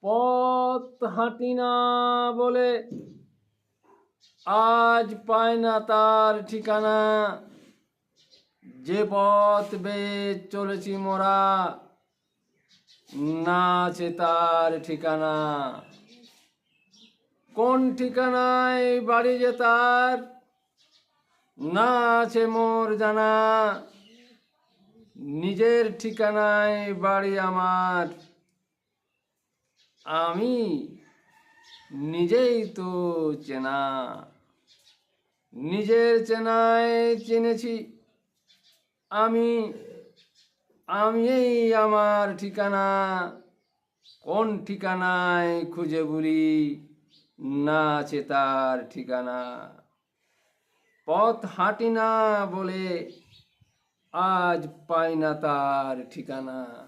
পথ হাঁটি না বলে আজ পায় না তার ঠিকানা। যে পথ বেয়ে চলেছি মোরা, না আছে তার ঠিকানা। কোন ঠিকানায় বাড়ি যে তার, না আছে মোর জানা। নিজের ঠিকানায় বাড়ি আমার, আমি নিজেই তো চেনা। নিজের চেনায় চিনেছি আমি, আমিই আমার ঠিকানা। কোন ঠিকানায় খুঁজে বলি, না আছে তার ঠিকানা। পথ হাঁটি না বলে আজ পাই না তার ঠিকানা।